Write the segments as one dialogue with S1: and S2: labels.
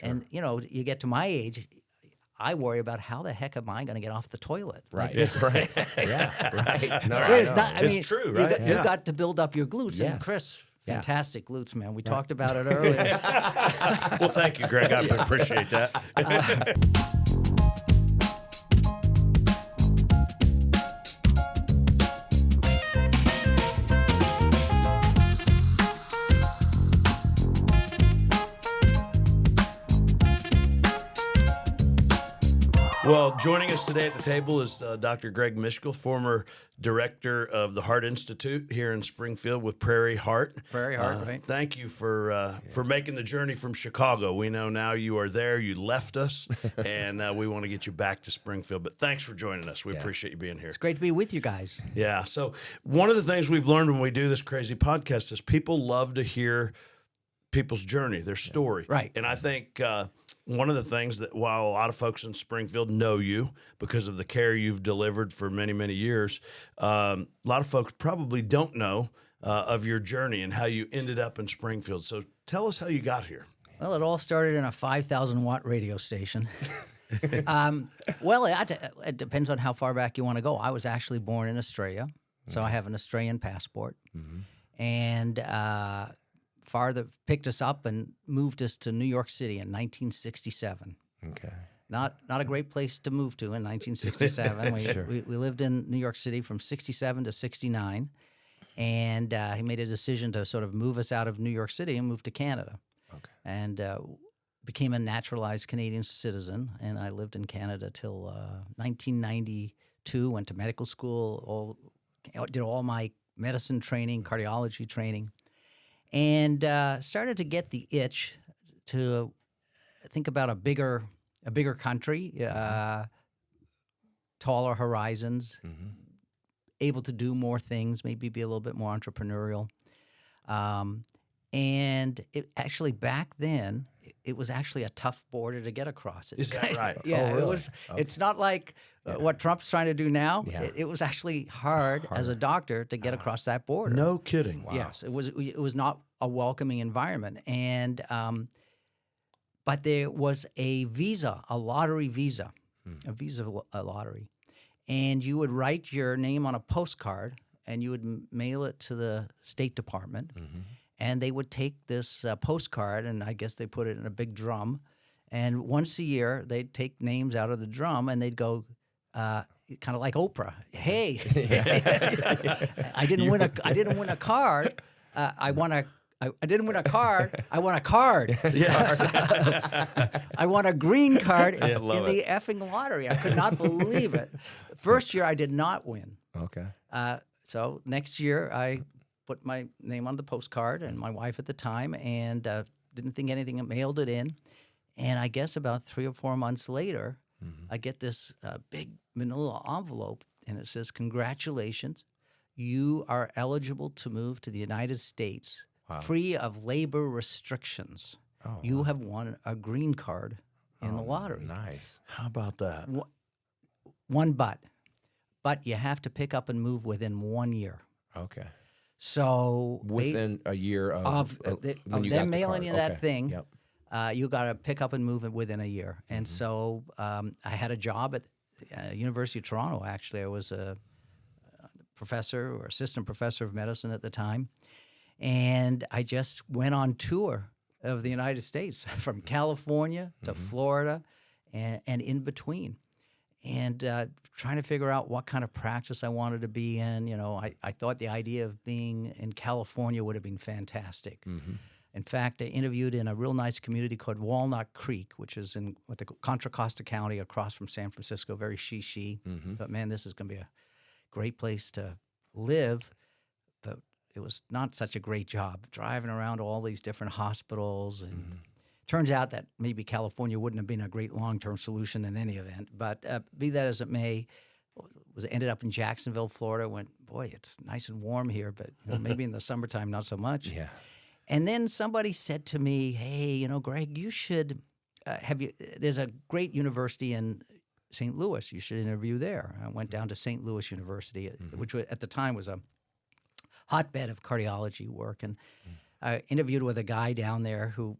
S1: And, you get to my age, I worry about how the heck am I going to get off the toilet?
S2: Right.
S1: Like,
S2: Yeah. Right. No,
S1: it's
S3: true, right?
S1: You got to build up your glutes.
S2: Yes.
S1: And Chris,
S2: Yeah.
S1: fantastic glutes, man. We talked about it earlier.
S3: Well, thank you, Greg. I appreciate that. Well, joining us today at the table is Dr. Greg Mishkel, former director of the Heart Institute here in Springfield with Prairie Heart.
S1: Prairie Heart, right?
S3: Thank you for making the journey from Chicago. We know now you are there. You left us, and we want to get you back to Springfield. But thanks for joining us. We appreciate you being here.
S1: It's great to be with you guys.
S3: Yeah. So one of the things we've learned when we do this crazy podcast is people love to hear people's journey, their story.
S1: Right.
S3: And I think one of the things that while a lot of folks in Springfield know you because of the care you've delivered for many, many years, a lot of folks probably don't know of your journey and how you ended up in Springfield. So tell us how you got here.
S1: Well, it all started in a 5,000-watt radio station. Well, it depends on how far back you want to go. I was actually born in Australia, so I have an Australian passport. And father picked us up and moved us to New York City in 1967.
S2: Okay.
S1: Not a great place to move to in 1967. We lived in New York City from 67 to 69, and he made a decision to sort of move us out of New York City and move to Canada.
S2: Okay.
S1: And became a naturalized Canadian citizen, and I lived in Canada till 1992, went to medical school, did all my medicine training, cardiology training, and started to get the itch to think about a bigger country, taller horizons, able to do more things, maybe be a little bit more entrepreneurial. And it actually back then, it was actually a tough border to get across.
S3: Is that right?
S1: Yeah,
S2: Oh, really?
S1: it was.
S2: Okay.
S1: It's not like what Trump's trying to do now.
S2: Yeah.
S1: It was actually hard as a doctor to get across that border.
S3: No kidding.
S2: Wow.
S1: Yes, it was. It was not a welcoming environment, and but there was a visa, a lottery visa, a lottery, and you would write your name on a postcard, and you would mail it to the State Department. And they would take this postcard, and I guess they put it in a big drum. And once a year, they'd take names out of the drum, and they'd go, kind of like Oprah. Hey, I didn't win a card. I didn't win a card. I won a card.
S3: Yes.
S1: I won a green card in
S3: love
S1: the effing lottery. I could not believe it. First year, I did not win.
S2: Okay.
S1: So next year, I put my name on the postcard, and my wife at the time, and didn't think anything, mailed it in. And I guess about 3 or 4 months later, I get this big manila envelope, and it says, "Congratulations, you are eligible to move to the United States free of labor restrictions. You have won a green card in the lottery."
S2: Nice.
S3: How about that?
S1: One but you have to pick up and move within 1 year.
S2: Okay.
S1: So
S2: Within a year of when you got
S1: them
S2: the
S1: mailing
S2: card.
S1: you that
S2: Okay.
S1: thing,
S2: Yep.
S1: you got to pick up and move it within a year. And so I had a job at University of Toronto. Actually, I was a professor or assistant professor of medicine at the time, and I just went on tour of the United States from California to Florida and in between. And trying to figure out what kind of practice I wanted to be in. You know, I thought the idea of being in California would have been fantastic. In fact, I interviewed in a real nice community called Walnut Creek, which is in Contra Costa County across from San Francisco, very she. Thought, man, this is going to be a great place to live. But it was not such a great job, driving around all these different hospitals and turns out that maybe California wouldn't have been a great long-term solution in any event. But be that as it may, ended up in Jacksonville, Florida. Went, boy, it's nice and warm here, but maybe in the summertime not so much.
S2: Yeah.
S1: And then somebody said to me, "Hey, Greg, you should there's a great university in St. Louis. You should interview there." I went down to St. Louis University, which at the time was a hotbed of cardiology work, and I interviewed with a guy down there who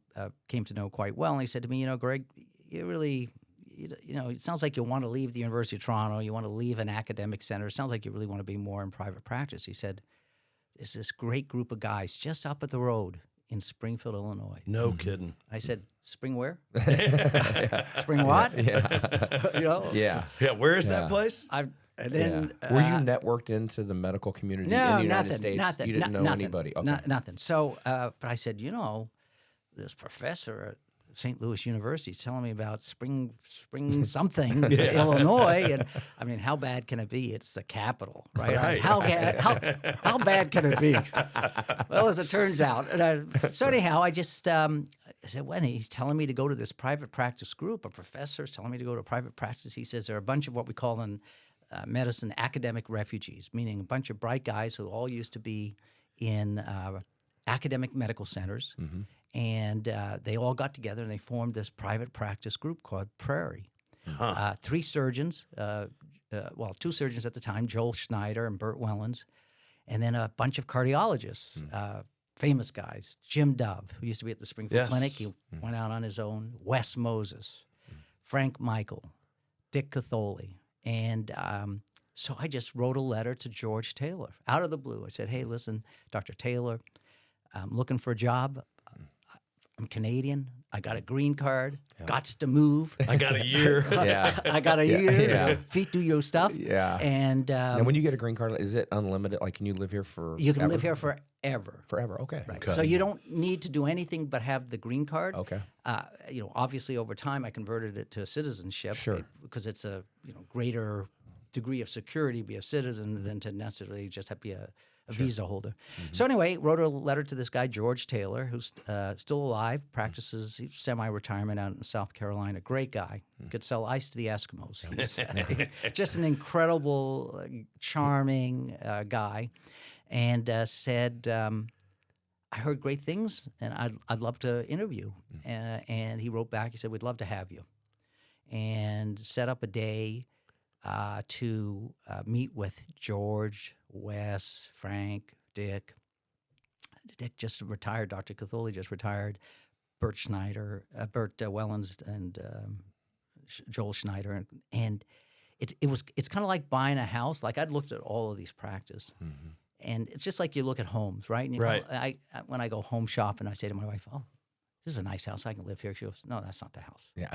S1: came to know quite well, and he said to me, Greg, you really, it sounds like you want to leave the University of Toronto, you want to leave an academic center. It sounds like you really want to be more in private practice. He said, there's this great group of guys just up at the road in Springfield, Illinois.
S3: No kidding.
S1: I said, Spring where? Spring what?
S2: Yeah. Yeah.
S3: Yeah. Where is that place?
S1: And then,
S2: Were you networked into the medical community in the United States?
S1: Nothing.
S2: You didn't know
S1: nothing,
S2: anybody? Okay.
S1: Nothing. So, but I said, this professor at St. Louis University is telling me about spring something, Illinois. And I mean, how bad can it be? It's the capital, right?
S3: Right.
S1: How bad can it be? Well, as it turns out. So anyhow, I just I said, when he's telling me to go to this private practice group, a professor is telling me to go to private practice. He says there are a bunch of what we call in medicine academic refugees, meaning a bunch of bright guys who all used to be in academic medical centers.
S2: Mm-hmm.
S1: And they all got together and they formed this private practice group called Prairie.
S3: Huh.
S1: 3 surgeons, 2 surgeons at the time, Joel Schneider and Bert Wellens, and then a bunch of cardiologists, famous guys. Jim Dove, who used to be at the Springfield Clinic, he went out on his own. Wes Moses, Frank Michael, Dick Catholi. And so I just wrote a letter to George Taylor out of the blue. I said, hey, listen, Dr. Taylor, I'm looking for a job. I'm Canadian. I got a green card. Gots to move.
S3: I got a year.
S1: I got a year.
S2: Yeah.
S1: Feet do your stuff.
S2: Yeah.
S1: And
S2: Now, when you get a green card, is it unlimited? Like, can you live here for?
S1: you can live here forever.
S2: Forever. Okay.
S1: Right.
S3: Okay.
S1: So you don't need to do anything but have the green card.
S2: Okay.
S1: Obviously over time I converted it to citizenship.
S2: Sure.
S1: Because it's a greater degree of security to be a citizen than to necessarily just have to be a visa holder. So anyway, wrote a letter to this guy, George Taylor, who's still alive, practices he's semi-retirement out in South Carolina. Great guy. Could sell ice to the Eskimos. He's just an incredible, charming guy. And said, I heard great things, and I'd love to interview. And he wrote back, he said, we'd love to have you. And set up a day to meet with George, Wes, Frank, Dick. Dick just retired. Dr. Catholi just retired. Bert Wellens, and Joel Schneider, and it's kind of like buying a house. Like I'd looked at all of these practices, and it's just like you look at homes, right? And
S3: Right.
S1: When I go home shopping, I say to my wife, "Oh, this is a nice house. I can live here." She goes, "No, that's not the house."
S2: Yeah.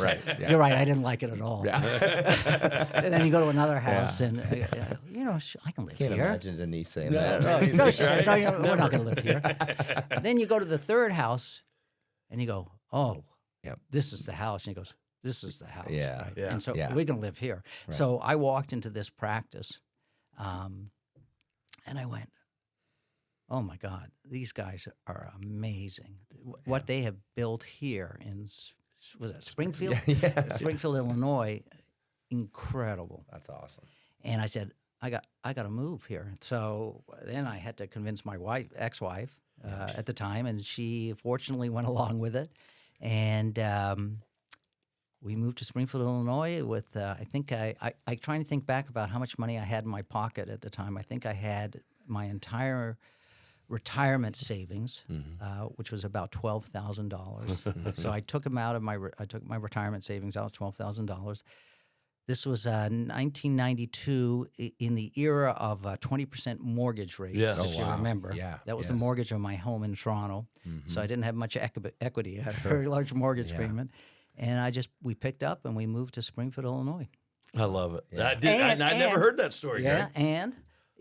S2: Right. Yeah.
S1: You're right. I didn't like it at all.
S2: Yeah.
S1: And then you go to another house, and I can live
S2: Can't
S1: here.
S2: imagine Denise saying
S1: No,
S2: that.
S1: no, she says, no, we're not going to live here. Then you go to the third house, and you go, oh,
S2: Yep.
S1: this is the house. And he goes, this is the house.
S2: Yeah.
S1: Right?
S3: Yeah.
S1: And so
S2: Yeah.
S1: we're going to live here.
S2: Right.
S1: So I walked into this practice, and I went, oh, my God, these guys are amazing. What they have built here in, was it Springfield?
S2: Yeah.
S1: Springfield, Illinois, incredible.
S2: That's awesome.
S1: And I said, I got to move here. So then I had to convince my ex-wife at the time, and she fortunately went along with it. And we moved to Springfield, Illinois with, I think I try and think back about how much money I had in my pocket at the time. I think I had my entire retirement savings, which was about $12,000. So I took them out of I took my retirement savings out, $12,000. This was 1992 in the era of 20% mortgage rates,
S3: Yes.
S1: if you remember.
S2: Yeah,
S1: That was the
S2: yes.
S1: mortgage of my home in Toronto. So I didn't have much equity. I had a very large mortgage payment. And we picked up and we moved to Springfield, Illinois.
S3: I love it.
S2: Yeah.
S3: I never heard that story,
S1: Yeah,
S3: Greg.
S1: and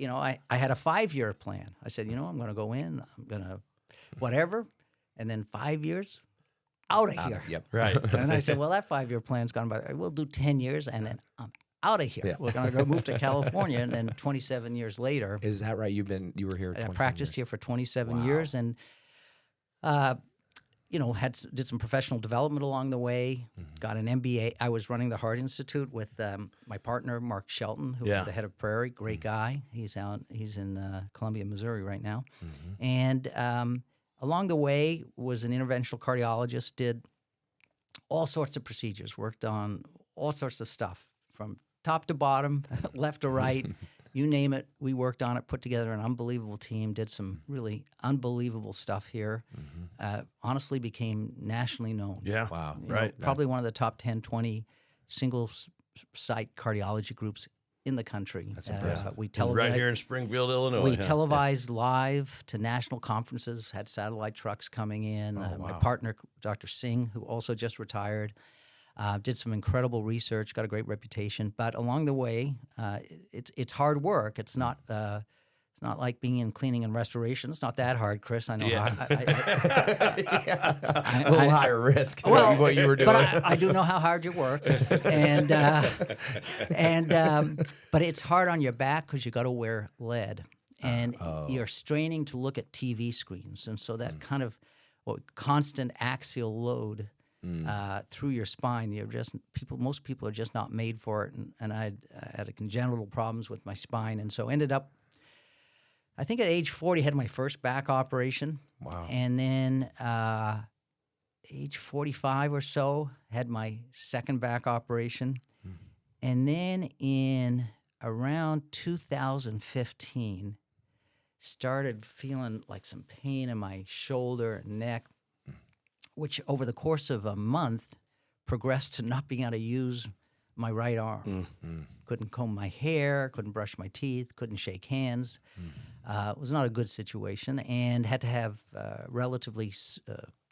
S1: I had a 5-year plan. I said, I'm going to go in, I'm going to whatever, and then 5 years, out of here.
S2: Yep.
S3: Right.
S1: And I said, well, that 5-year plan's gone by. We'll do 10 years, and then I'm out of here.
S2: Yeah.
S1: We're going to go move to California, and then 27 years later,
S2: Is that right? You were here.
S1: I
S2: 27
S1: practiced
S2: years.
S1: here for 27
S2: Wow.
S1: years, and did some professional development along the way. Got an MBA. I was running the Heart Institute with my partner Mark Shelton, who was the head of Prairie. Great guy. He's in Columbia, Missouri right now, and along the way was an interventional cardiologist. Did all sorts of procedures. Worked on all sorts of stuff from top to bottom, left to right. You name it, we worked on it, put together an unbelievable team, did some really unbelievable stuff here. Honestly, became nationally known.
S3: Yeah.
S2: Wow.
S1: You know,
S3: Right.
S1: probably one of the top 10, 20 single-site cardiology groups in the country.
S2: That's impressive.
S1: We
S3: And
S1: televised
S3: right here in Springfield, Illinois.
S1: We
S3: huh?
S1: televised live to national conferences, had satellite trucks coming in. My partner, Dr. Singh, who also just retired, did some incredible research, got a great reputation. But along the way, it's hard work. It's not like being in cleaning and restoration. It's not that hard, Chris. I know.
S3: Yeah.
S2: A little higher risk than
S1: Well,
S2: what you were doing.
S1: But I do know how hard you work, but it's hard on your back because you got to wear lead, and you're straining to look at TV screens, and so that kind of constant axial load through your spine. Most people are just not made for it, and I had congenital problems with my spine, and so ended up. I think at age 40, had my first back operation.
S2: Wow.
S1: And then age 45 or so, had my second back operation. And then in around 2015, started feeling like some pain in my shoulder and neck, which over the course of a month progressed to not being able to use my right arm. Couldn't comb my hair, couldn't brush my teeth, couldn't shake hands. It was not a good situation, and had to have relatively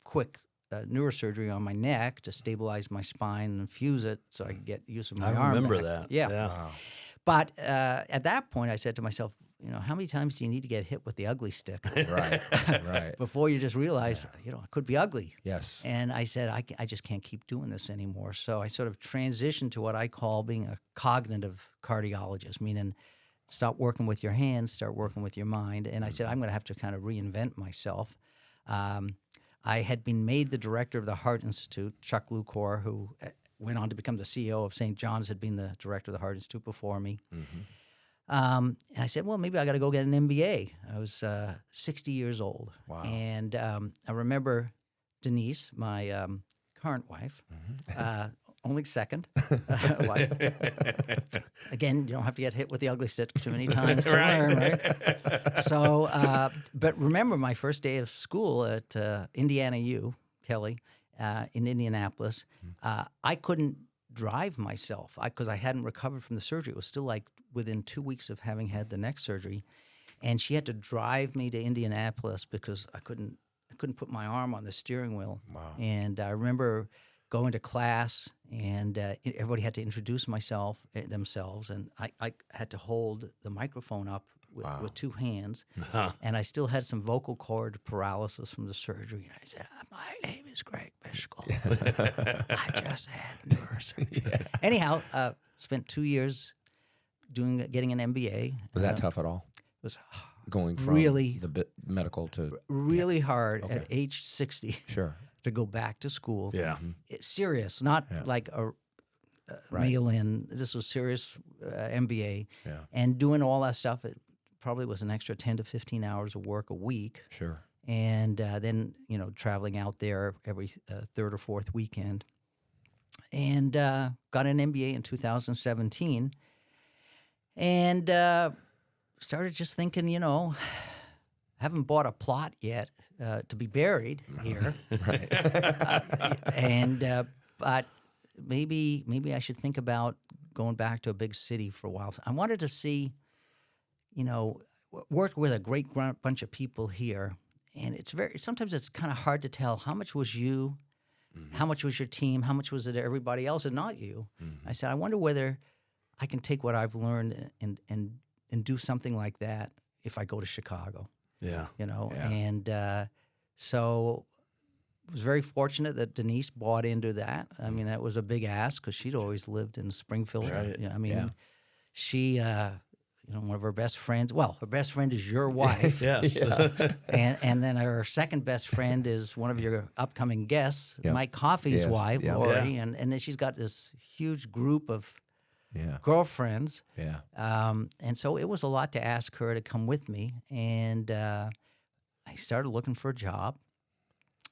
S1: quick neurosurgery on my neck to stabilize my spine and fuse it so I could get use of my arm.
S3: I remember
S1: back.
S3: that.
S1: Yeah.
S2: Wow.
S1: But at that point, I said to myself, how many times do you need to get hit with the ugly stick
S2: Right.
S1: before you just realize, I could be ugly?
S2: Yes.
S1: And I said, I just can't keep doing this anymore. So I sort of transitioned to what I call being a cognitive cardiologist, meaning stop working with your hands, start working with your mind. And I said, I'm going to have to kind of reinvent myself. I had been made the director of the Heart Institute. Chuck Lucor, who went on to become the CEO of St. John's, had been the director of the Heart Institute before me. And I said, well, maybe I got to go get an MBA. I was 60 years old.
S2: Wow.
S1: And I remember Denise, my current wife, only second wife. Again, you don't have to get hit with the ugly stick too many times to learn, right? So, but remember my first day of school at Indiana U, Kelly, in Indianapolis. I couldn't drive myself because I hadn't recovered from the surgery. It was still like within 2 weeks of having had the neck surgery, and she had to drive me to Indianapolis because I couldn't put my arm on the steering wheel.
S2: Wow.
S1: And I remember going to class, and everybody had to introduce themselves, and I had to hold the microphone up with two hands, and I still had some vocal cord paralysis from the surgery. And I said, "My name is Greg Mishkel. I just had neurosurgery." Anyhow, spent 2 years getting an MBA.
S2: Was that tough at all?
S1: It was
S2: Going from
S1: really
S2: the medical to
S1: really hard at age 60
S2: sure.
S1: to go back to school.
S3: Yeah.
S1: It's serious, not like a mail-in. This was serious MBA.
S2: Yeah.
S1: And doing all that stuff, it probably was an extra 10 to 15 hours of work a week.
S2: Sure.
S1: And then, traveling out there every third or fourth weekend. And got an MBA in 2017. And started just thinking, haven't bought a plot yet to be buried here.
S2: Right.
S1: But maybe I should think about going back to a big city for a while. I wanted to see, worked with a great bunch of people here, and sometimes it's kind of hard to tell how much was you, how much was your team, how much was it everybody else and not you. I said, I wonder whether I can take what I've learned and do something like that if I go to Chicago.
S3: Yeah.
S1: And so I was very fortunate that Denise bought into that. I mean, that was a big ask because she'd always lived in Springfield.
S3: Right.
S1: She, one of her best friends, her best friend is your wife.
S3: Yes.
S1: And then her second best friend is one of your upcoming guests, Mike Coffey's wife, Lori.
S3: Yeah.
S1: And then she's got this huge group of
S2: Yeah.
S1: girlfriends.
S2: Yeah.
S1: And so it was a lot to ask her to come with me. And I started looking for a job.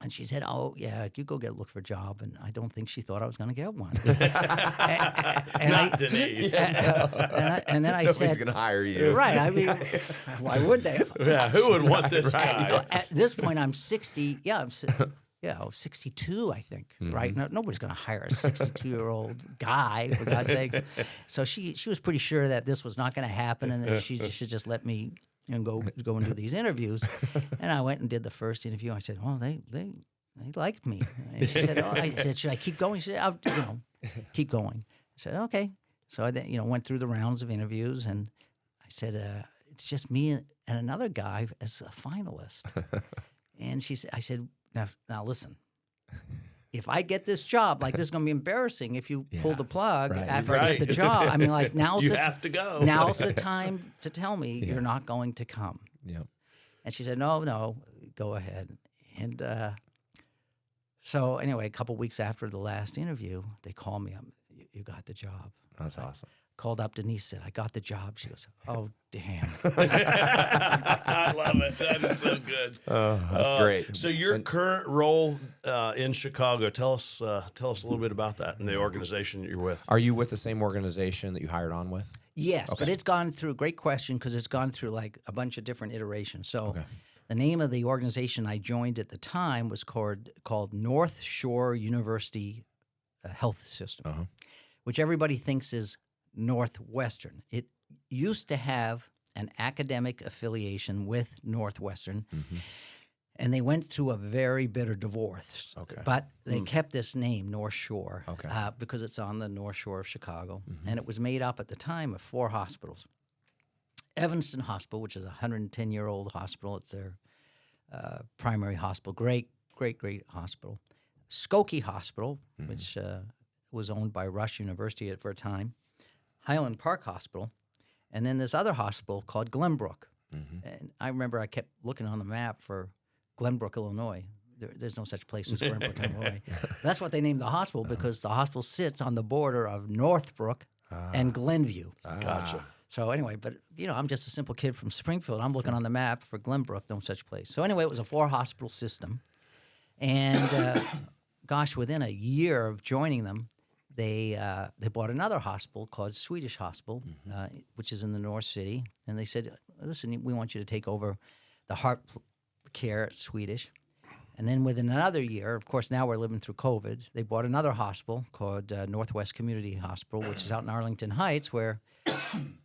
S1: And she said, "Oh yeah, you go look for a job." And I don't think she thought I was going to get one.
S3: Not Denise.
S1: And then I
S2: Nobody's
S1: said,
S2: going to hire you.
S1: "Right? I mean, why would they?"
S3: Yeah, who would want this guy?
S1: You know, at this point, I'm 60. Yeah, I was 62, I think. Right? No, nobody's going to hire a 62-year-old guy, for God's sakes. So she was pretty sure that this was not going to happen, and that she should just let me go and do these interviews. And I went and did the first interview. I said, "Well, they liked me." And she said, "Oh," I said, "Should I keep going?" She said, "I'll, keep going." I said, "Okay." So I then, went through the rounds of interviews, and I said, "It's just me and another guy as a finalist." And I said, "Now listen. If I get this job, like, this is going to be embarrassing if you pull the plug after I get the job. I mean, like, now's
S3: You have to go.
S1: Now's the time to tell me you're not going to come."
S2: Yep.
S1: And she said, "No, go ahead." And so anyway, a couple weeks after the last interview, they called me up. "You got the job."
S2: That's awesome.
S1: Called up Denise, said, "I got the job." She goes, "Oh, damn."
S3: I love it. That is so good.
S2: That's great.
S3: So your current role in Chicago, tell us a little bit about that and the organization that you're with.
S2: Are you with the same organization that you hired on with?
S1: Yes, but it's gone through, great question, because it's gone through like a bunch of different iterations. So the name of the organization I joined at the time was called Northshore University Health System, which everybody thinks is Northwestern. It used to have an academic affiliation with Northwestern, and they went through a very bitter divorce. But they kept this name, North Shore, because it's on the North Shore of Chicago, and it was made up at the time of 4 hospitals. Evanston Hospital, which is a 110-year-old hospital. It's their primary hospital. Great hospital. Skokie Hospital, which was owned by Rush University for a time. Highland Park Hospital, and then this other hospital called Glenbrook. And I remember I kept looking on the map for Glenbrook, Illinois. There's no such place as Glenbrook, Illinois. That's what they named the hospital, because the hospital sits on the border of Northbrook and Glenview.
S3: Gotcha.
S1: So anyway, but I'm just a simple kid from Springfield. I'm looking on the map for Glenbrook, no such place. So anyway, it was a 4-hospital system, and gosh, within a year of joining them, they bought another hospital called Swedish Hospital, which is in the North City, and they said, "Listen, we want you to take over the heart care at Swedish." And then within another year, of course, now we're living through COVID, they bought another hospital called Northwest Community Hospital, which is out in Arlington Heights, where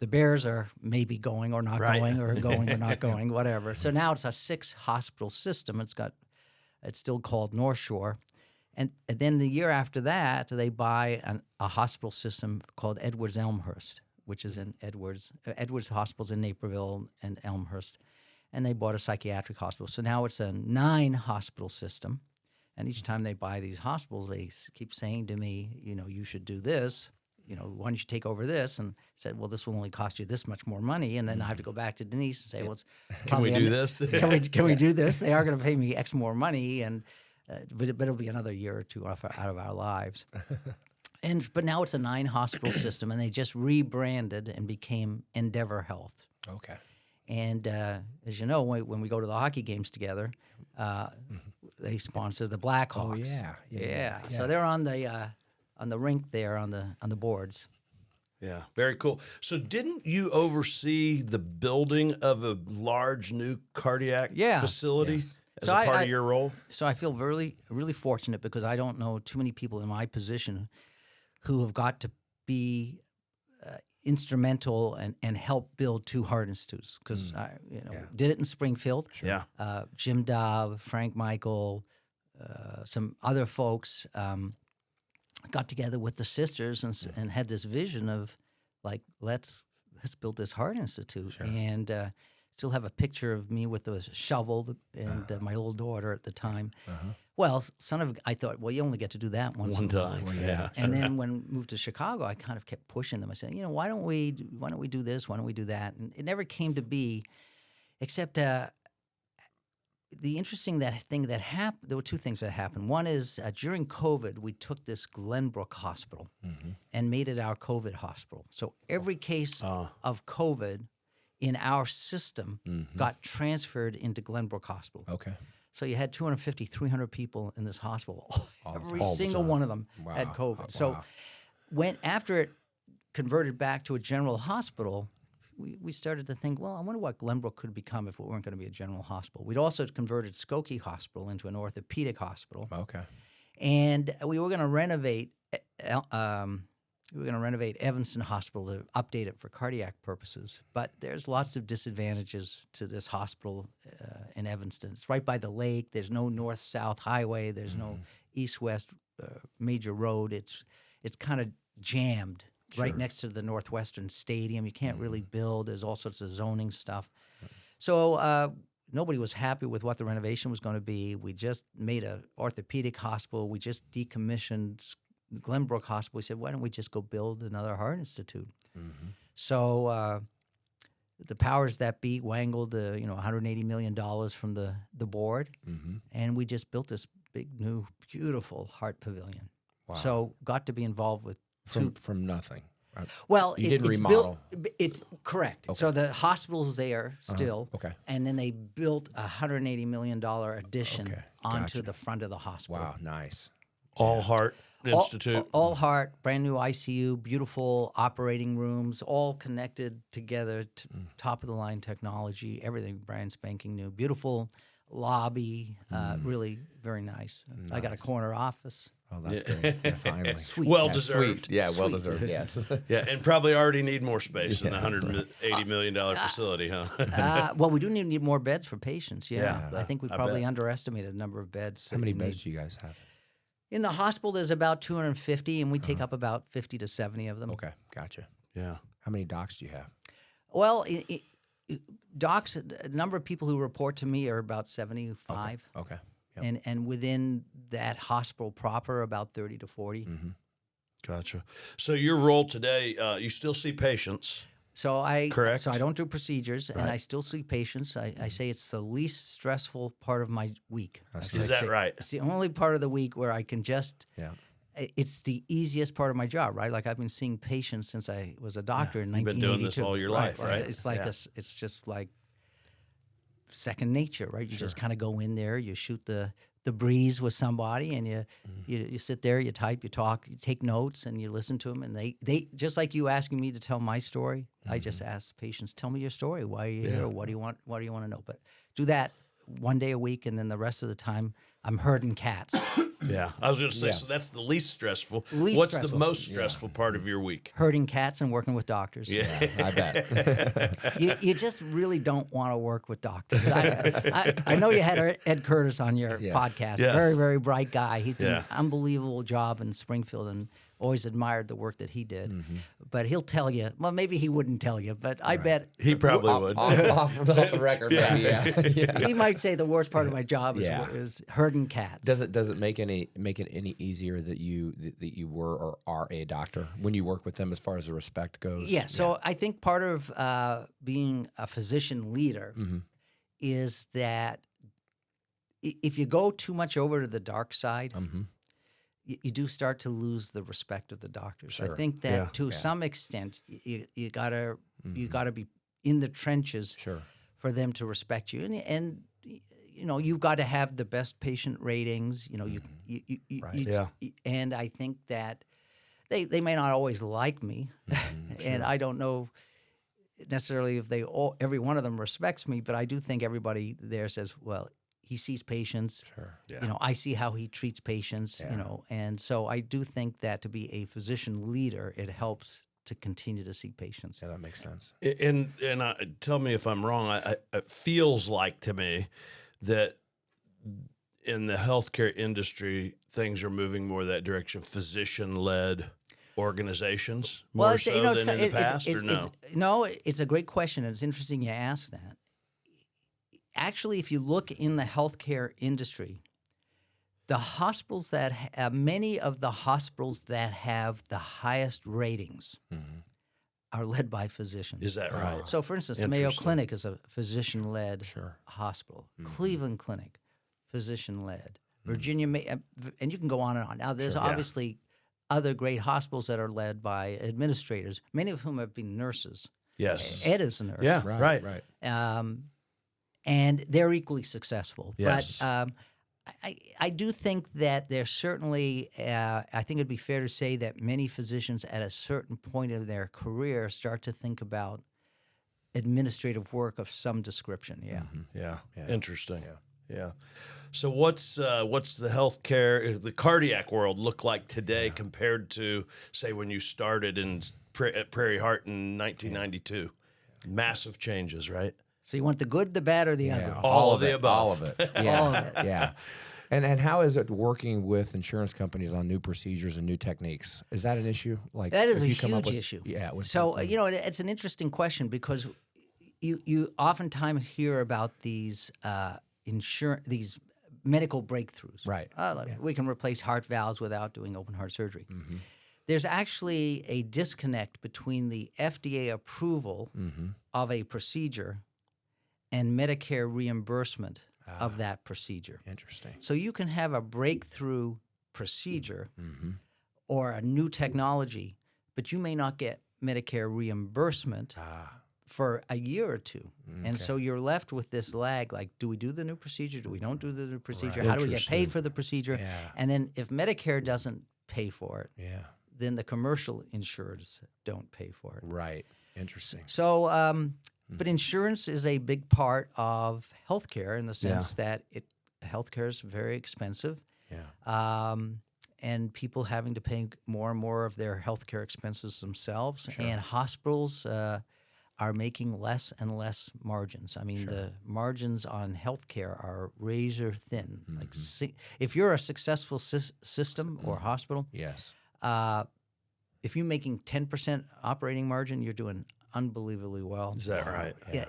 S1: the Bears are maybe going or not going, or going or not going, whatever. So now it's a 6-hospital system. It's still called Northshore. And then the year after that, they buy a hospital system called Edwards Elmhurst, which is in Edwards Hospitals in Naperville and Elmhurst. And they bought a psychiatric hospital. So now it's a 9-hospital system. And each time they buy these hospitals, they keep saying to me, "You should do this. Why don't you take over this?" And I said, "Well, this will only cost you this much more money." And then I have to go back to Denise and say, "Well,
S3: can we do this?
S1: Can we do this? They are going to pay me X more money, and but it'll be another year or two out of our lives." But now it's a 9-hospital system, and they just rebranded and became Endeavor Health.
S2: Okay.
S1: And as you know, when we go to the hockey games together, they sponsor the Blackhawks.
S2: Oh yeah.
S1: So they're on the rink there on the boards.
S3: Yeah, very cool. So didn't you oversee the building of a large new cardiac facility as a part of your role?
S1: So I feel really, really fortunate, because I don't know too many people in my position who have got to be instrumental and help build 2 heart institutes, because I did it in Springfield.
S3: Sure. Yeah.
S1: Jim Dobb, Frank Michael, some other folks got together with the sisters and had this vision of, like, let's build this heart institute. Sure. And still have a picture of me with a shovel and my little daughter at the time. Well, I thought, well, you only get to do that once in a while.
S3: Yeah.
S1: And then when we moved to Chicago, I kind of kept pushing them. I said, why don't we do this? Why don't we do that? And it never came to be, except the interesting thing that happened. There were 2 things that happened. One is during COVID, we took this Glenbrook Hospital and made it our COVID hospital. So every case of COVID in our system got transferred into Glenbrook Hospital.
S2: Okay.
S1: So you had 250, 300 people in this hospital. Every
S2: all the
S1: single
S2: time.
S1: one of them
S2: Wow.
S1: had COVID.
S2: Wow.
S1: So after it converted back to a general hospital, we started to think, well, I wonder what Glenbrook could become if it weren't going to be a general hospital. We'd also converted Skokie Hospital into an orthopedic hospital.
S2: Okay.
S1: And we were going to renovate Evanston Hospital to update it for cardiac purposes. But there's lots of disadvantages to this hospital in Evanston. It's right by the lake. There's no north-south highway. There's no east-west major road. It's kind of jammed right next to the Northwestern Stadium. You can't really build. There's all sorts of zoning stuff. So nobody was happy with what the renovation was going to be. We just made an orthopedic hospital. We just decommissioned Glenbrook Hospital. We said, why don't we just go build another heart institute? So the powers that be wangled, $180 million from the board, and we just built this big, new, beautiful heart pavilion.
S2: Wow.
S1: So got to be involved with
S2: From nothing. Right?
S1: Well,
S2: You didn't
S1: it's
S2: remodel.
S1: It's correct.
S2: Okay.
S1: So the hospital's there still.
S2: Okay.
S1: And then they built a $180 million addition
S2: Okay,
S1: onto
S2: gotcha.
S1: the front of the hospital.
S2: Wow, nice.
S3: All Heart Institute.
S1: All heart, brand new ICU, beautiful operating rooms, all connected together to top of the line technology, everything brand spanking new. Beautiful lobby, really very nice. I got a corner office.
S2: Oh, that's great. Yeah, finally.
S1: Sweet.
S3: Well
S2: Yeah,
S3: deserved.
S2: sweet. Yeah, well
S1: Sweet.
S2: deserved. Yes.
S3: Yeah, and probably already need more space in the $180 million facility, huh?
S1: Well, we do need more beds for patients. Yeah,
S3: Yeah,
S1: I think we
S3: I
S1: probably
S3: bet.
S1: underestimated the number of beds.
S2: How many beds do you guys have?
S1: In the hospital, there's about 250, and we take up about 50 to 70 of them.
S2: Okay, gotcha.
S3: Yeah.
S2: How many docs do you have?
S1: Well, docs, the number of people who report to me are about 75,
S2: Okay. Yep.
S1: and within that hospital proper, about 30 to 40.
S3: Gotcha. So your role today, you still see patients. Correct.
S1: So I don't do procedures, and I still see patients. I say it's the least stressful part of my week.
S3: Is that right?
S1: It's the only part of the week where I can just.
S2: Yeah.
S1: It's the easiest part of my job, right? Like I've been seeing patients since I was a doctor in
S3: You've been
S1: 1982.
S3: doing this all your life, right?
S1: It's like it's just like second nature, right? You just kind of go in there, you shoot the breeze with somebody, and you sit there, you type, you talk, you take notes, and you listen to them. And they just like you asking me to tell my story. I just ask patients, tell me your story. Why are you here? What do you want? What do you want to know? But do that one day a week, and then the rest of the time I'm herding cats.
S3: Yeah. I was going to say, so that's the least stressful.
S1: Least
S3: What's
S1: stressful.
S3: the most stressful part of your week?
S1: Herding cats and working with doctors.
S2: Yeah, I bet.
S1: You just really don't want to work with doctors. I know you had Ed Curtis on your podcast.
S3: Yes.
S1: Very, very bright guy. He did
S3: Yeah.
S1: an unbelievable job in Springfield, and always admired the work that he did. But he'll tell you, well, maybe he wouldn't tell you, but I bet
S3: He probably would.
S2: off the record, maybe. Yeah.
S1: he might say the worst part of my job
S2: Yeah.
S1: is herding cats.
S2: Does it make it any easier that you were or are a doctor when you work with them as far as the respect goes?
S1: Yeah, so I think part of being a physician leader is that if you go too much over to the dark side, you do start to lose the respect of the doctors.
S2: Sure.
S1: I think that to some extent, you gotta be in the trenches
S2: Sure.
S1: for them to respect you, and you know you've got to have the best patient ratings. You know and I think that they may not always like me, and I don't know necessarily if every one of them respects me, but I do think everybody there says, well, he sees patients.
S2: Sure.
S1: You know, I see how he treats patients. You know, and so I do think that to be a physician leader, it helps to continue to see patients.
S2: Yeah, that makes sense.
S3: And tell me if I'm wrong. It feels like to me that in the healthcare industry, things are moving more that direction, physician-led organizations more
S1: it's,
S3: so
S1: you know, it's
S3: than in the past, or no?
S1: No, it's a great question, and it's interesting you ask that. Actually, if you look in the healthcare industry, the hospitals that many of the hospitals that have the highest ratings are led by physicians.
S3: Is that right?
S1: So, for instance, Mayo
S3: Interesting.
S1: Clinic is a physician-led
S2: Sure.
S1: hospital. Cleveland Clinic, physician-led. Virginia, and you can go on and on. Now, there's obviously other great hospitals that are led by administrators, many of whom have been nurses.
S3: Yes.
S1: Ed is a nurse.
S3: Yeah.
S2: Right.
S1: Um, and they're equally successful.
S3: Yes.
S1: But I do think that there's certainly, I think it'd be fair to say that many physicians at a certain point in their career start to think about administrative work of some description. Yeah.
S3: Yeah. Interesting. Yeah. So what's the healthcare, the cardiac world look like today compared to, say, when you started at Prairie Heart in 1992? Massive changes, right?
S1: So you want the good, the bad, or the ugly?
S3: All of the above.
S2: All of it. Yeah.
S1: All of it.
S2: Yeah. And how is it working with insurance companies on new procedures and new techniques? Is that an issue? Like
S1: That is
S2: if
S1: a
S2: you come up
S1: huge
S2: with-
S1: issue.
S2: Yeah. With
S1: So,
S2: something-
S1: it's an interesting question because you oftentimes hear about these these medical breakthroughs.
S2: Right.
S1: We can replace heart valves without doing open heart surgery.
S2: Mm-hmm.
S1: There's actually a disconnect between the FDA approval of a procedure and Medicare reimbursement of that procedure.
S2: Interesting.
S1: So you can have a breakthrough procedure or a new technology, but you may not get Medicare reimbursement for a year or two. And so you're left with this lag, like, do we do the new procedure? Do we don't do the new procedure? How do we get paid for the procedure?
S2: Yeah.
S1: And then if Medicare doesn't pay for it,
S2: Yeah.
S1: then the commercial insurers don't pay for it.
S2: Right. Interesting.
S1: So, but insurance is a big part of healthcare in the sense that healthcare is very expensive.
S2: Yeah.
S1: And people having to pay more and more of their healthcare expenses themselves, and hospitals are making less and less margins. I mean, the margins on healthcare are razor thin. Like, if you're a successful system or hospital,
S2: Yes.
S1: if you're making 10% operating margin, you're doing unbelievably well.
S3: Is that right?
S1: Yeah,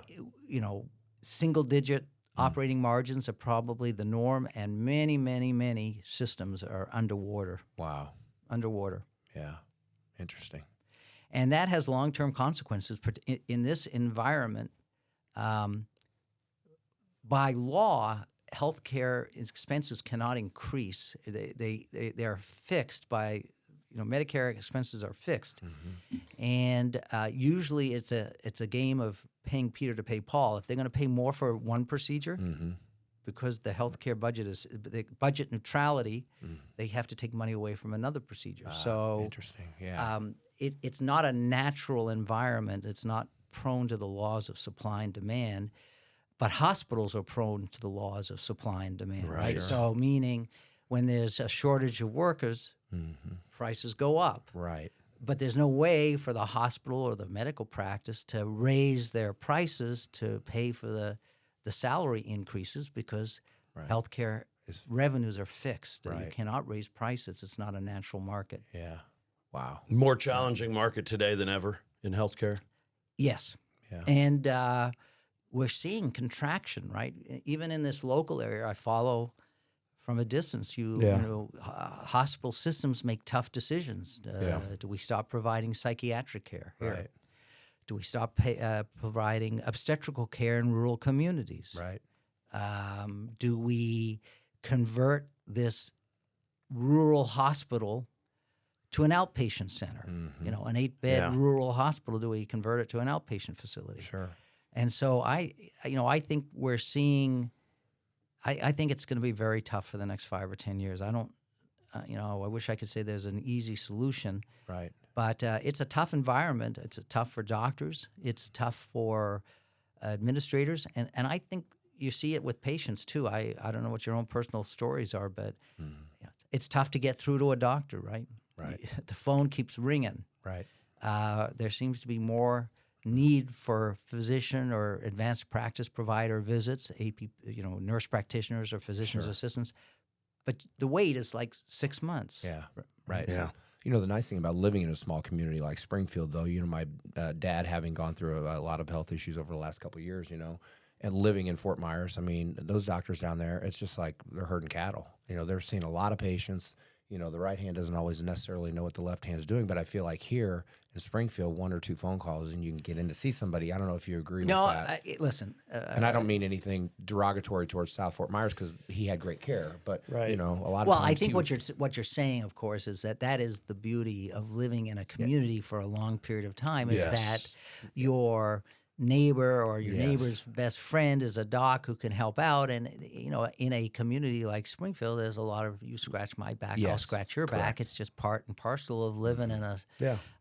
S1: single-digit operating margins are probably the norm, and many, many, many systems are underwater.
S2: Wow. Yeah. Interesting.
S1: And that has long-term consequences in this environment. By law, healthcare expenses cannot increase. They are fixed by, Medicare expenses are fixed, and usually it's a game of paying Peter to pay Paul. If they're going to pay more for one procedure, because the healthcare budget is the budget neutrality, they have to take money away from another procedure. So
S2: Interesting. Yeah.
S1: it's not a natural environment. It's not prone to the laws of supply and demand, but hospitals are prone to the laws of supply and demand. Right. So meaning when there's a shortage of workers, prices go up.
S2: Right.
S1: But there's no way for the hospital or the medical practice to raise their prices to pay for the salary increases because healthcare revenues are fixed. You cannot raise prices. It's not a natural market.
S2: Yeah. Wow.
S3: More challenging market today than ever in healthcare.
S1: Yes.
S2: Yeah.
S1: And we're seeing contraction, right? Even in this local area I follow from a distance, hospital systems make tough decisions. Do we stop providing psychiatric care here?
S2: Right.
S1: Do we stop providing obstetrical care in rural communities?
S2: Right.
S1: Do we convert this rural hospital to an outpatient center? An 8-bed rural hospital, do we convert it to an outpatient facility?
S2: Sure.
S1: And so I think we're seeing. I think it's going to be very tough for the next 5 or 10 years. I don't, I wish I could say there's an easy solution.
S2: Right.
S1: But it's a tough environment. It's tough for doctors. It's tough for administrators. And I think you see it with patients, too. I don't know what your own personal stories are, but it's tough to get through to a doctor, right?
S2: Right.
S1: The phone keeps ringing.
S2: Right.
S1: There seems to be more need for physician or advanced practice provider visits, AP, nurse practitioners or physician's assistants. But the wait is like 6 months.
S2: Yeah. Right.
S3: Yeah.
S2: The nice thing about living in a small community like Springfield, though, my dad having gone through a lot of health issues over the last couple of years, and living in Fort Myers, I mean, those doctors down there, it's just like they're herding cattle. They're seeing a lot of patients. The right hand doesn't always necessarily know what the left hand is doing, but I feel like here in Springfield, 1 or 2 phone calls and you can get in to see somebody. I don't know if you agree with that.
S1: Listen.
S2: And I don't mean anything derogatory towards South Fort Myers because he had great care, but a lot of times.
S1: Well, I think what you're saying, of course, is that is the beauty of living in a community for a long period of time is that your neighbor or your
S2: Yes.
S1: neighbor's best friend is a doc who can help out. And, in a community like Springfield, there's a lot of you scratch my back, I'll
S2: Yes,
S1: scratch your back. It's just part and parcel of living in a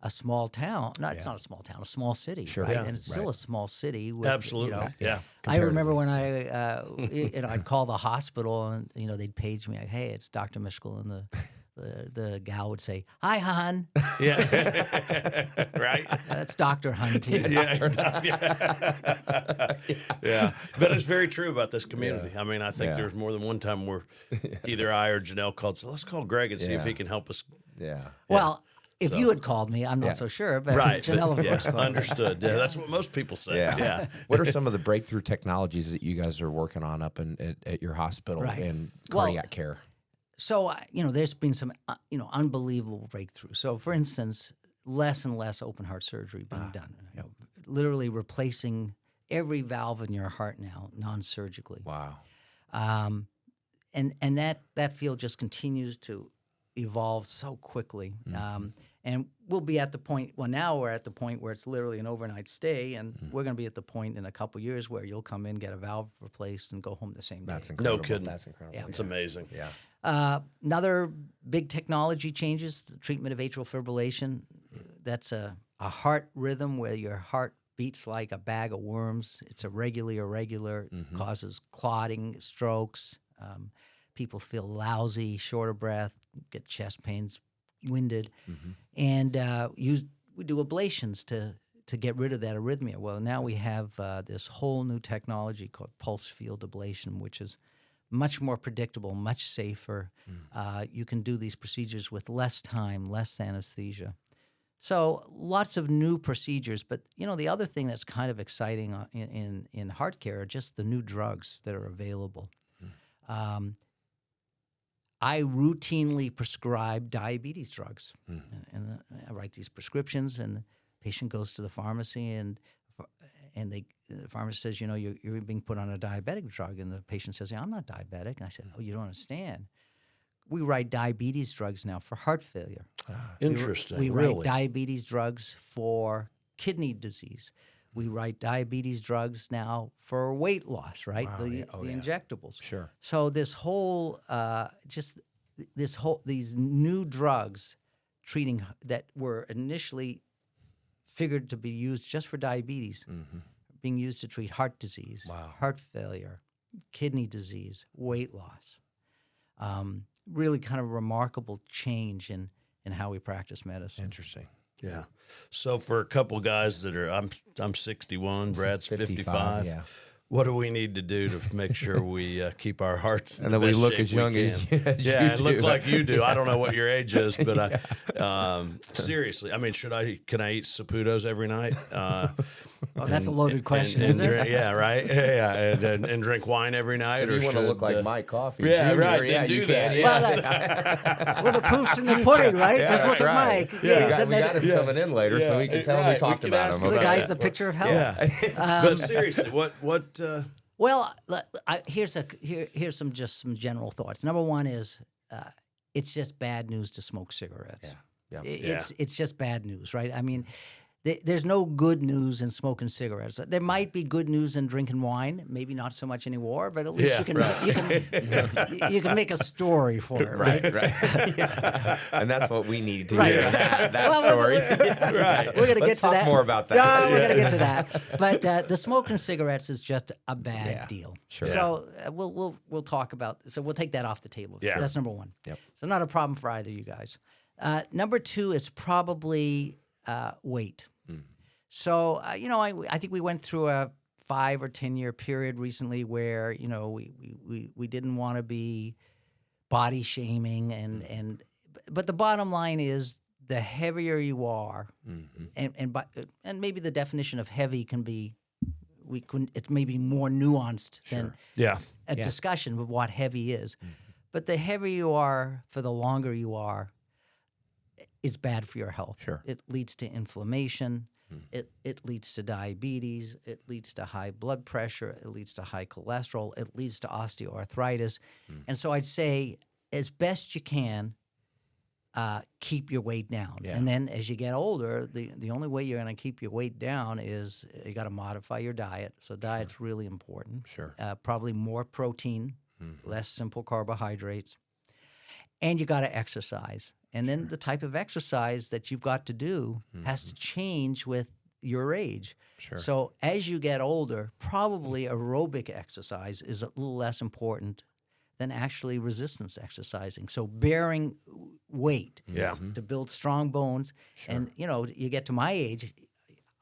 S1: small town. No, it's not a small town, a small city,
S2: Sure.
S1: right?
S3: Yeah.
S1: And it's still a small city. With,
S3: Absolutely. Yeah.
S1: I remember when I'd call the hospital and, they'd page me like, hey, it's Dr. Mishkel, and the gal would say, hi, hon.
S3: Yeah. Right.
S1: That's Dr. Hun, too.
S3: Yeah. But it's very true about this community. I mean, I think
S2: Yeah.
S3: there was more than one time where either I or Janelle called, so let's call Greg and see if
S2: Yeah.
S3: he can help us.
S2: Yeah.
S1: Well, if
S3: So-
S1: you had called me, I'm not so sure, but
S3: Right.
S1: Janelle, of
S3: but,
S1: course, called me.
S3: understood. Yeah. That's what most people say. Yeah.
S2: What are some of the breakthrough technologies that you guys are working on up at your hospital
S1: Right.
S2: in
S1: Well,
S2: cardiac care?
S1: So, there's been some, unbelievable breakthroughs. So, for instance, less and less open heart surgery being done. Literally replacing every valve in your heart now, non-surgically.
S2: Wow.
S1: And that field just continues to evolve so quickly. And we'll be at the point, now we're at the point where it's literally an overnight stay, and we're going to be at the point in a couple years where you'll come in, get a valve replaced, and go home the same day.
S2: That's incredible.
S3: No kidding.
S2: That's incredible.
S1: Yeah.
S3: It's amazing.
S2: Yeah.
S1: Another big technology changes, the treatment of atrial fibrillation. That's a heart rhythm where your heart beats like a bag of worms. It's irregular, causes clotting, strokes. People feel lousy, short of breath, get chest pains, winded. And we do ablations to get rid of that arrhythmia. Well, now we have this whole new technology called pulse field ablation, which is much more predictable, much safer. You can do these procedures with less time, less anesthesia. So lots of new procedures. But, the other thing that's kind of exciting in heart care are just the new drugs that are available. I routinely prescribe diabetes drugs. And I write these prescriptions, and the patient goes to the pharmacy, and the pharmacist says, you're being put on a diabetic drug. And the patient says, I'm not diabetic. And I said, oh, you don't understand. We write diabetes drugs now for heart failure.
S3: Interesting.
S1: We
S3: really?
S1: write diabetes drugs for kidney disease. We write diabetes drugs now for weight loss, right?
S2: Wow,
S1: The
S2: yeah.
S1: injectables.
S2: Sure.
S1: So this whole, these new drugs treating that were initially figured to be used just for diabetes, being used to treat heart disease, heart failure, kidney disease, weight loss. Really kind of remarkable change in how we practice medicine.
S2: Interesting.
S3: Yeah. So for a couple guys that are, I'm 61, Brad's 55.
S2: Yeah.
S3: What do we need to do to make sure we keep our hearts in
S2: And
S3: the
S2: that we
S3: best
S2: look
S3: shape
S2: as
S3: we
S2: young
S3: can?
S2: as you
S3: and
S2: do.
S3: look like you do. I don't know what your age is, but seriously, I mean, can I eat Saputos every night?
S1: Oh, that's a loaded question,
S3: and
S1: isn't it?
S3: drink, yeah, right. Yeah, and drink wine every night, or
S2: You want to
S3: should,
S2: look like Mike Coffee.
S3: yeah,
S2: Jr.
S3: right,
S2: Yeah,
S3: then do
S2: you
S3: that.
S2: can.
S3: Yeah.
S1: Well, the proof's in the pudding, right? Just look at Mike.
S2: We got him coming in later, so we can tell him we
S3: Right,
S2: talked
S3: we can
S2: about
S3: ask
S2: him.
S3: him
S1: The
S3: about
S1: guy's
S3: that.
S1: the picture of health.
S3: Yeah. But seriously, what?
S1: Well, here's some general thoughts. Number one is it's just bad news to smoke cigarettes.
S2: Yeah.
S1: It's just bad news, right? I mean, there's no good news in smoking cigarettes. There might be good news in drinking wine, maybe not so much anymore, but at least you can make a story for it, right?
S2: Right. And that's what we need to
S1: Right.
S2: hear. That
S1: Well,
S2: story.
S3: Right.
S1: We're going to get
S2: Let's
S1: to
S2: talk
S1: that.
S2: more about that.
S1: No, we're going to get to that. But the smoking cigarettes is just a bad deal.
S2: Sure.
S1: So we'll talk about. So we'll take that off the table.
S3: Yeah.
S1: So that's number one.
S2: Yep.
S1: So not a problem for either of you guys. Number two is probably weight. So I think we went through a 5 or 10 year period recently where we didn't want to be body shaming but the bottom line is the heavier you are, and maybe the definition of heavy can be it's maybe more nuanced than a discussion of what heavy is. But the heavier you are, for the longer you are, it's bad for your health.
S2: Sure.
S1: It leads to inflammation. It leads to diabetes. It leads to high blood pressure. It leads to high cholesterol. It leads to osteoarthritis. And so I'd say, as best you can, keep your weight down.
S2: Yeah.
S1: And then as you get older, the only way you're going to keep your weight down is you got to modify your diet. So diet's really important.
S2: Sure.
S1: Probably more protein, less simple carbohydrates. And you got to exercise. And then the type of exercise that you've got to do has to change with your age.
S2: Sure.
S1: So as you get older, probably aerobic exercise is a little less important than actually resistance exercising. So bearing weight to build strong bones.
S2: Sure.
S1: And, you get to my age,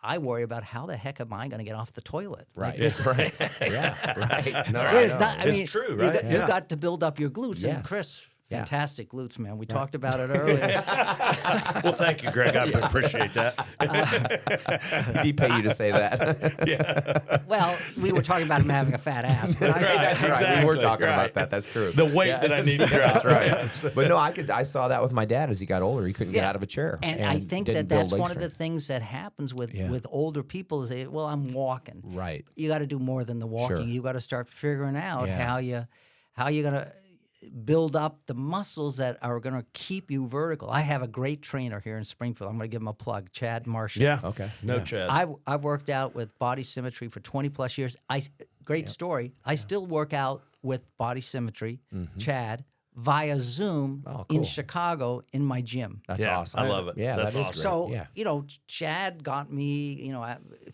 S1: I worry about how the heck am I going to get off the toilet?
S2: Right.
S1: Like,
S2: Right. Yeah. Right. No,
S1: It's
S2: I
S1: not,
S2: know.
S1: I mean,
S3: It's true, right?
S1: You've got to build up your glutes. And
S2: Yes.
S1: Chris,
S2: Yeah.
S1: fantastic glutes, man. We talked about it earlier.
S3: Well, thank you, Greg. I appreciate that.
S2: Did he pay you to say that?
S1: Well, we were talking about him having a fat ass. But
S3: Right.
S2: That's right. We were
S3: Exactly,
S2: talking
S3: right.
S2: about that. That's true.
S3: The weight that I need to drop.
S2: That's right.
S3: Yes.
S2: But no, I saw that with my dad as he got older. He couldn't get out of a chair.
S1: And I think
S2: didn't
S1: that that's
S2: build leg
S1: one of the
S2: strength.
S1: things that happens with,
S2: Yeah.
S1: with older people is I'm walking.
S2: Right.
S1: You got to do more than the walking.
S2: Sure.
S1: You got to start figuring out
S2: Yeah.
S1: how you're going to build up the muscles that are going to keep you vertical. I have a great trainer here in Springfield. I'm going to give him a plug, Chad Marshall.
S3: Yeah.
S2: Okay.
S3: No,
S2: Yeah.
S3: Chad.
S1: I've worked out with Body Symmetry for 20 plus years. Great story. I still work out with Body Symmetry, Chad, via Zoom
S2: Oh,
S1: in
S2: cool.
S1: Chicago in my gym.
S2: That's
S3: Yeah,
S2: awesome.
S3: I love it.
S2: Yeah,
S3: That's
S2: that is
S3: awesome.
S2: great.
S1: So,
S2: yeah.
S1: Chad got me,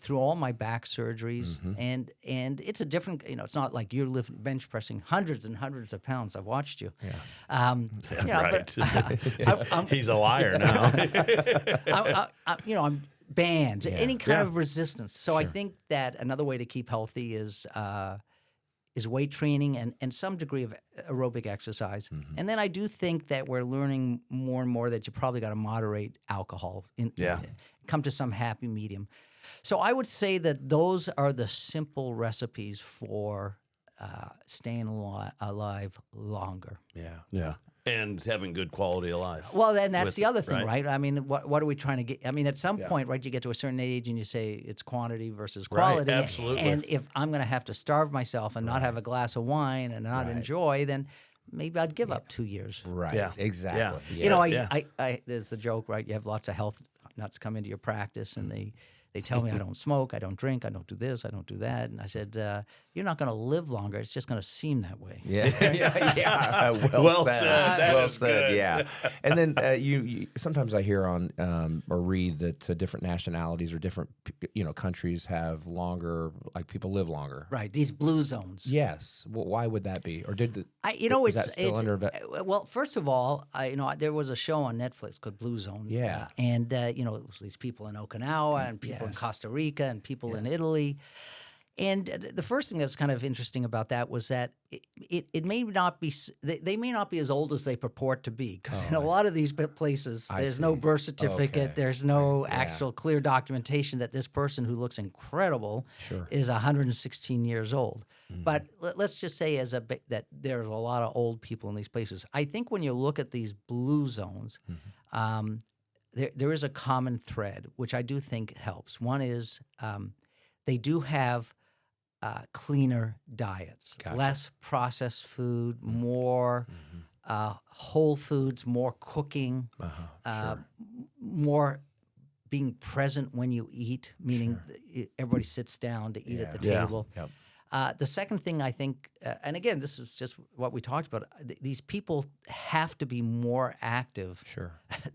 S1: through all my back surgeries,
S2: Mm-hmm.
S1: and it's a different, it's not like you're bench pressing hundreds and hundreds of pounds. I've watched you.
S2: Yeah.
S3: Right.
S1: I'm,
S3: He's a liar now.
S1: I'm bands, any kind
S3: Yeah.
S1: of resistance. So I think that another way to keep healthy is weight training and some degree of aerobic exercise. And then I do think that we're learning more and more that you probably got to moderate alcohol. Come to some happy medium. So I would say that those are the simple recipes for staying alive longer.
S2: Yeah.
S3: And having good quality of life.
S1: Well, then that's
S3: with
S1: the
S3: it,
S1: other thing,
S3: right?
S1: right? I mean, what are we trying to get? I mean, at some point, right, you get to a certain age and you say it's quantity versus quality.
S3: absolutely.
S1: And if I'm going to have to starve myself and not have a glass of wine and not enjoy, then maybe I'd give up 2 years.
S2: Right.
S3: Yeah.
S2: Exactly.
S3: Yeah.
S1: I there's the joke, right? You have lots of health nuts come into your practice and they tell me I don't smoke, I don't drink, I don't do this, I don't do that. And I said, you're not going to live longer. It's just going to seem that way.
S2: Yeah, yeah.
S3: Well said. That
S2: Well
S3: is
S2: said.
S3: good.
S2: Yeah. And then you sometimes I hear on or read that different nationalities or different countries have longer, like people live longer.
S1: Right. These blue zones.
S2: Yes. Well, why would that be? Or did the
S1: it's
S2: that still under
S1: well, first of all, there was a show on Netflix called Blue Zone.
S2: Yeah.
S1: And it was these people in Okinawa and people in Costa Rica and people in Italy. And the first thing that was kind of interesting about that was that it may not be they may not be as old as they purport to be, because in a lot of these places there's no birth certificate,
S2: Okay.
S1: there's no actual clear documentation that this person who looks incredible is 116 years old. But let's just say that there's a lot of old people in these places. I think when you look at these blue zones, there is a common thread, which I do think helps. One is they do have cleaner diets,
S2: Gotcha.
S1: less processed food, more whole foods, more cooking, more being present when you eat, meaning everybody sits down to eat at the table.
S2: Yep.
S1: The second thing I think, and again, this is just what we talked about, these people have to be more active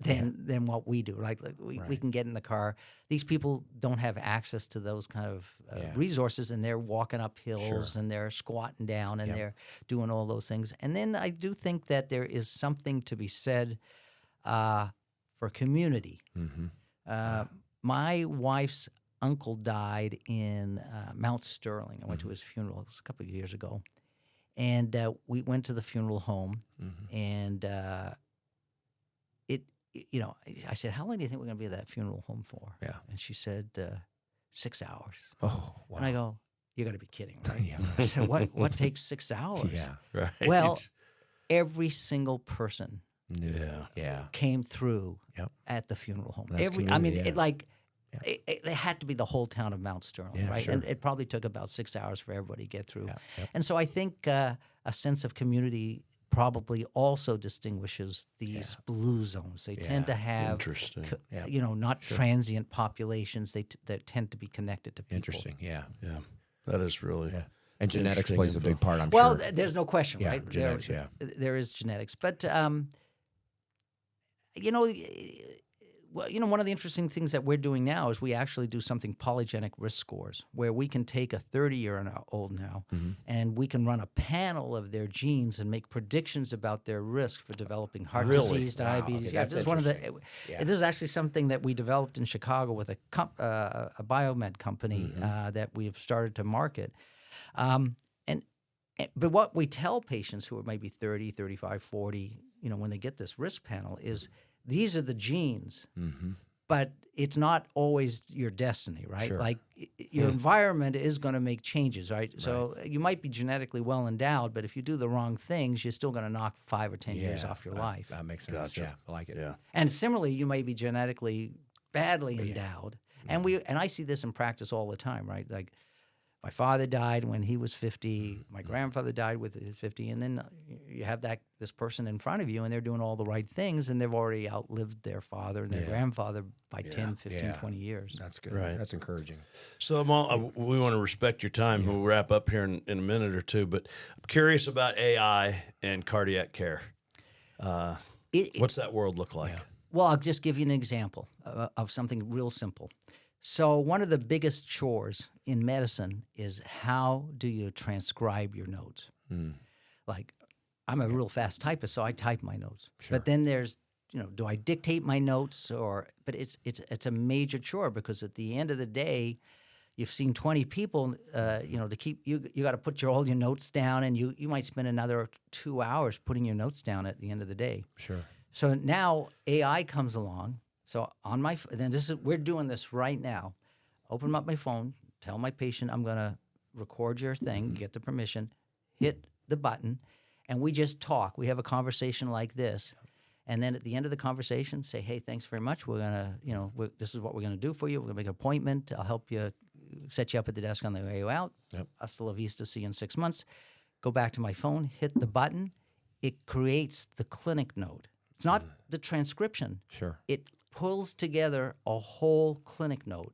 S1: than what we do. Like we can get in the car. These people don't have access to those kind of resources, and they're walking up hills and they're squatting down and they're doing all those things. And then I do think that there is something to be said for community. My wife's uncle died in Mount Sterling. I went to his funeral. It was a couple of years ago. And we went to the funeral home. And I said, how long do you think we're going to be at that funeral home for?
S2: Yeah.
S1: And she said, 6 hours.
S2: Oh, wow.
S1: And I go, you got to be kidding, right?
S2: Yeah.
S1: I said, what takes 6 hours?
S2: Yeah.
S3: Right.
S1: Well, every single person
S2: Yeah.
S1: came through
S2: Yep.
S1: at the funeral home.
S2: That's
S1: I mean,
S2: community,
S1: it had to be the whole town of Mount Sterling,
S2: Yeah,
S1: right?
S2: sure.
S1: And it probably took about 6 hours for everybody to get through.
S2: Yep.
S1: And so I think a sense of community probably also distinguishes these blue zones. They tend to have,
S3: Interesting.
S1: Not transient populations. That tend to be connected to people.
S2: Interesting. Yeah.
S3: Yeah, that is really.
S2: Yeah. And genetics
S3: Interesting
S2: plays a
S3: info.
S2: big part, I'm
S1: Well,
S2: sure.
S1: there's no question,
S2: Yeah,
S1: right?
S2: genetics,
S1: There is genetics, but one of the interesting things that we're doing now is we actually do something polygenic risk scores, where we can take a 30-year-old now, and we can run a panel of their genes and make predictions about their risk for developing heart
S3: Really?
S1: disease,
S2: Wow,
S1: diabetes.
S2: okay,
S1: Yeah,
S2: that's
S1: this is one of the.
S2: interesting. Yeah.
S1: This is actually something that we developed in Chicago with a biomed company that we've started to market. But what we tell patients who are maybe 30, 35, 40, when they get this risk panel is these are the genes, but it's not always your destiny, right?
S2: Sure.
S1: Like your environment is going to make changes, right? So you might be genetically well endowed, but if you do the wrong things, you're still going to knock 5 or 10 years off your life.
S2: That makes sense.
S3: Gotcha.
S2: Yeah, I like it.
S3: Yeah.
S1: And similarly, you may be genetically badly endowed. And I see this in practice all the time, right? Like my father died when he was 50. My grandfather died with his 50. And then you have this person in front of you, and they're doing all the right things, and they've already outlived their father and their grandfather by 10, 15, 20 years.
S2: That's good.
S3: Right.
S2: That's encouraging.
S3: So, Amal, we want to respect your time. We'll wrap up here in a minute or two, but I'm curious about AI and cardiac care. What's that world look like?
S1: Well, I'll just give you an example of something real simple. So one of the biggest chores in medicine is how do you transcribe your notes? Like, I'm a real fast typist, so I type my notes. But then there's, do I dictate my notes but it's a major chore, because at the end of the day, you've seen 20 people, to keep, you got to put all your notes down, and you might spend another 2 hours putting your notes down at the end of the day.
S2: Sure.
S1: So now AI comes along. So we're doing this right now. Open up my phone, tell my patient I'm going to record your thing, get the permission, hit the button, and we just talk. We have a conversation like this. And then at the end of the conversation, say, hey, thanks very much. We're going to, this is what we're going to do for you. We're going to make an appointment. I'll help you, set you up at the desk on the way out.
S2: Yep.
S1: Hasta la vista, see you in 6 months. Go back to my phone, hit the button. It creates the clinic note. It's not the transcription.
S2: Sure.
S1: It pulls together a whole clinic note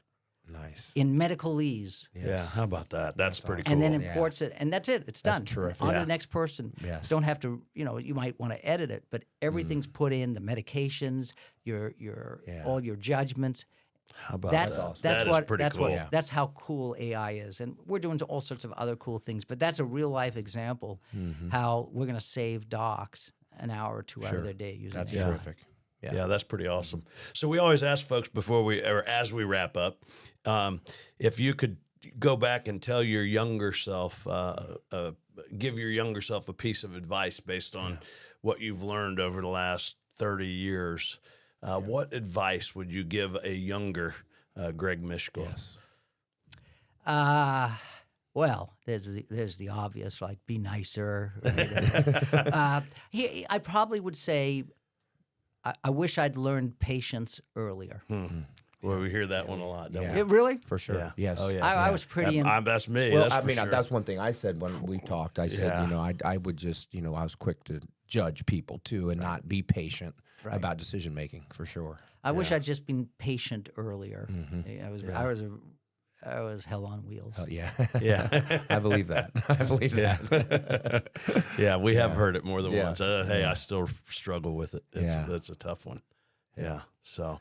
S2: Nice.
S1: in medicalese,
S3: Yeah, how about that? That's pretty cool.
S1: and then imports it, and that's it. It's done.
S2: terrific.
S1: On to
S3: Yeah.
S1: the next person.
S2: Yes.
S1: Don't have to, you might want to edit it, but everything's put in, the medications, your all your judgments.
S3: How about
S1: That's
S3: that?
S1: that's
S3: That is
S1: what
S3: pretty
S1: that's
S3: cool.
S1: what that's how cool AI is, and we're doing all sorts of other cool things. But that's a real life example how we're going to save docs an hour or 2 out of their day using
S2: That's
S1: AI.
S2: terrific.
S3: Yeah, that's pretty awesome. So we always ask folks as we wrap up, if you could go back and tell your younger self, give your younger self a piece of advice based on what you've learned over the last 30 years, what advice would you give a younger Greg Mishkel?
S2: Yes.
S1: Well, there's the obvious, like be nicer. Right? I probably would say I wish I'd learned patience earlier.
S3: Well, we hear that one a lot, don't
S2: Yeah.
S3: we?
S1: Really?
S2: For sure.
S3: Yeah.
S2: Yes.
S3: Oh, yeah.
S1: I was pretty.
S3: That's me.
S2: Well,
S3: that's
S2: I
S3: for
S2: mean,
S3: sure.
S2: that's one thing I said when we talked. I said,
S3: Yeah.
S2: I would just, I was quick to judge people too, and not be patient
S1: Right.
S2: about decision making, for sure.
S1: I wish I'd just been patient earlier. I was hell on wheels.
S2: Yeah.
S3: Yeah.
S2: I believe that. I believe that.
S3: Yeah, we have heard it more than
S2: Yeah.
S3: once. Hey, I still struggle with it.
S2: Yeah.
S3: It's a tough one. Yeah. So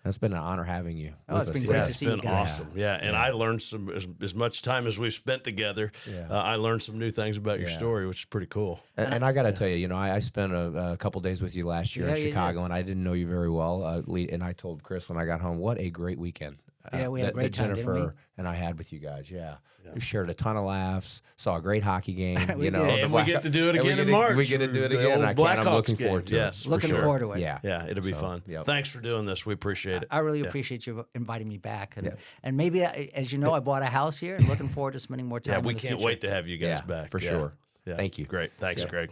S2: It's been an honor having you.
S1: Oh,
S2: with
S1: it's
S2: us
S1: been
S2: today.
S1: great to
S3: it's
S1: see you
S3: been
S1: guys.
S3: awesome. Yeah, and I learned as much time as we've spent together.
S2: Yeah.
S3: I learned some new things about your
S2: Yeah.
S3: story, which is pretty cool.
S2: And I got to tell you, I spent a couple days with you last year
S1: Yeah,
S2: in
S1: you did.
S2: Chicago, and I didn't know you very well. And I told Chris when I got home, what a great weekend.
S1: Yeah, we had a great
S2: that
S1: time, didn't we?
S2: Jennifer and I had with you guys. Yeah. We shared a ton of laughs, saw a great hockey game.
S1: We did.
S3: And we get to do it again in March.
S2: We get to do it
S3: The
S2: again.
S3: old
S2: And I'm
S3: Blackhawks
S2: looking
S3: game.
S2: forward to
S3: Yes,
S2: it.
S3: for
S1: Looking
S3: sure.
S1: forward to it.
S2: Yeah.
S3: Yeah, it'll be fun.
S2: yep.
S3: Thanks for doing this. We appreciate it.
S1: I really appreciate you inviting me back, and maybe as you know, I bought a house here, and looking forward to spending more time.
S3: Yeah,
S1: in
S3: we
S1: the
S3: can't
S1: future.
S3: wait to have you guys
S2: Yeah,
S3: back.
S2: for
S3: Yeah.
S2: sure.
S3: Yeah.
S2: Thank you.
S3: Great. Thanks,
S2: Yeah.
S3: Greg.